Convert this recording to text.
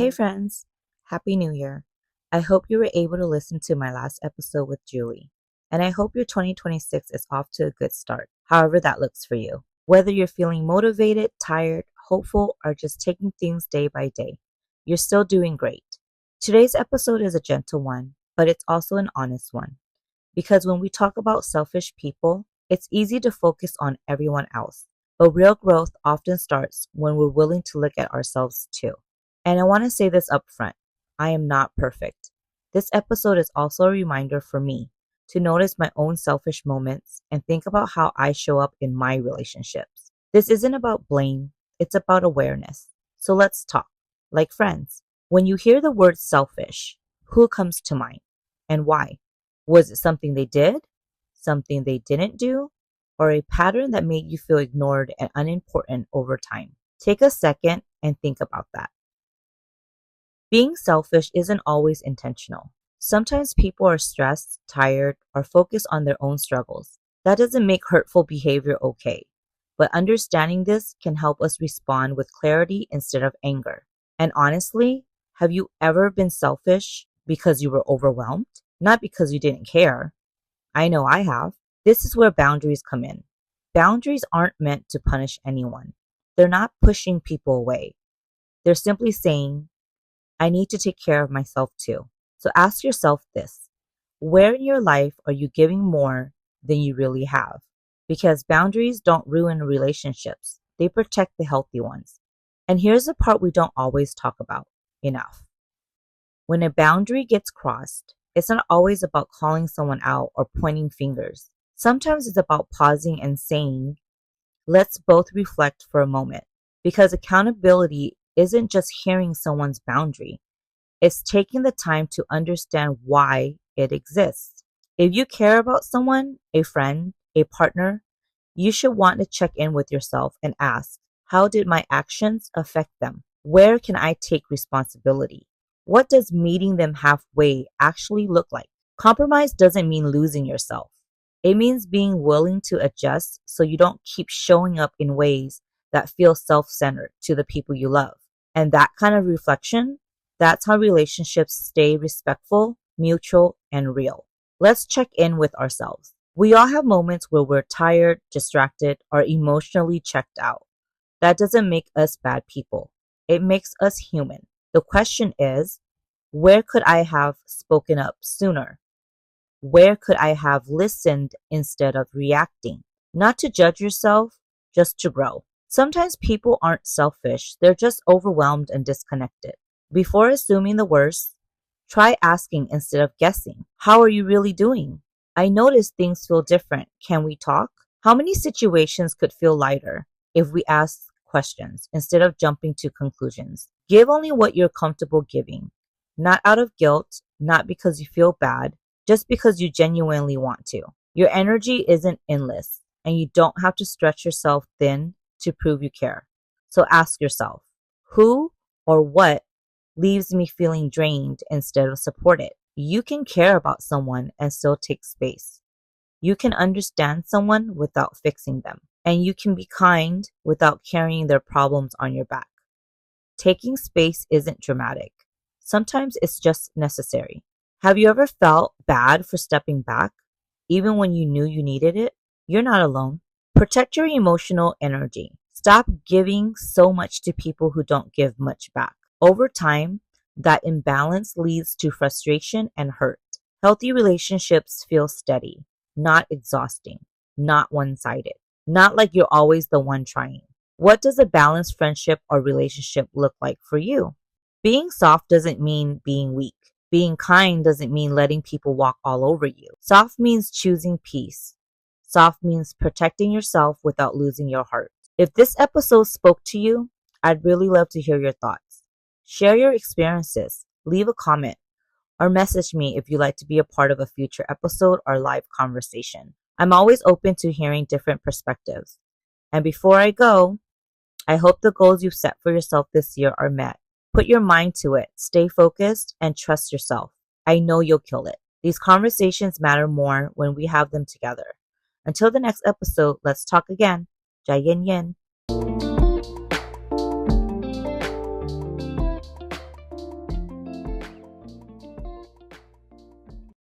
Hey friends, Happy New Year. I hope you were able to listen to my last episode with Julie, and I hope your 2026 is off to a good start, however that looks for you. Whether you're feeling motivated, tired, hopeful, or just taking things day by day, you're still doing great. Today's episode is a gentle one, but it's also an honest one. Because when we talk about selfish people, it's easy to focus on everyone else, but real growth often starts when we're willing to look at ourselves too. And I want to say this up front. I am not perfect. This episode is also a reminder for me to notice my own selfish moments and think about how I show up in my relationships. This isn't about blame, it's about awareness. So let's talk, like friends. When you hear the word selfish, who comes to mind and why? Was it something they did, something they didn't do, or a pattern that made you feel ignored and unimportant over time? Take a second and think about that. Being selfish isn't always intentional. Sometimes people are stressed, tired, or focused on their own struggles. That doesn't make hurtful behavior okay, but understanding this can help us respond with clarity instead of anger. And honestly, have you ever been selfish because you were overwhelmed? Not because you didn't care. I know I have. This is where boundaries come in. Boundaries aren't meant to punish anyone. They're not pushing people away. They're simply saying, I need to take care of myself too. So ask yourself this. Where in your life are you giving more than you really have? Because boundaries don't ruin relationships. They protect the healthy ones. And here's the part we don't always talk about enough. When a boundary gets crossed, it's not always about calling someone out or pointing fingers. Sometimes it's about pausing and saying, let's both reflect for a moment. Because accountability isn't just hearing someone's boundary. It's taking the time to understand why it exists. If you care about someone, a friend, a partner, you should want to check in with yourself and ask, how did my actions affect them? Where can I take responsibility? What does meeting them halfway actually look like? Compromise doesn't mean losing yourself. It means being willing to adjust so you don't keep showing up in ways that feel self-centered to the people you love. And that kind of reflection, that's how relationships stay respectful, mutual, and real. Let's check in with ourselves. We all have moments where we're tired, distracted, or emotionally checked out. That doesn't make us bad people. It makes us human. The question is, where could I have spoken up sooner? Where could I have listened instead of reacting? Not to judge yourself, just to grow. Sometimes people aren't selfish, they're just overwhelmed and disconnected. Before assuming the worst, try asking instead of guessing. How are you really doing? I notice things feel different. Can we talk? How many situations could feel lighter if we ask questions instead of jumping to conclusions? Give only what you're comfortable giving, not out of guilt, not because you feel bad, just because you genuinely want to. Your energy isn't endless, and you don't have to stretch yourself thin to prove you care. So ask yourself, who or what leaves me feeling drained instead of supported? You can care about someone and still take space. You can understand someone without fixing them. And you can be kind without carrying their problems on your back. Taking space isn't dramatic. Sometimes it's just necessary. Have you ever felt bad for stepping back, even when you knew you needed it? You're not alone. Protect your emotional energy. Stop giving so much to people who don't give much back. Over time, that imbalance leads to frustration and hurt. Healthy relationships feel steady, not exhausting, not one-sided, not like you're always the one trying. What does a balanced friendship or relationship look like for you? Being soft doesn't mean being weak. Being kind doesn't mean letting people walk all over you. Soft means choosing peace. Soft means protecting yourself without losing your heart. If this episode spoke to you, I'd really love to hear your thoughts. Share your experiences, leave a comment, or message me if you'd like to be a part of a future episode or live conversation. I'm always open to hearing different perspectives. And before I go, I hope the goals you've set for yourself this year are met. Put your mind to it, stay focused, and trust yourself. I know you'll kill it. These conversations matter more when we have them together. Until the next episode, let's talk again. Jai Yin Yin.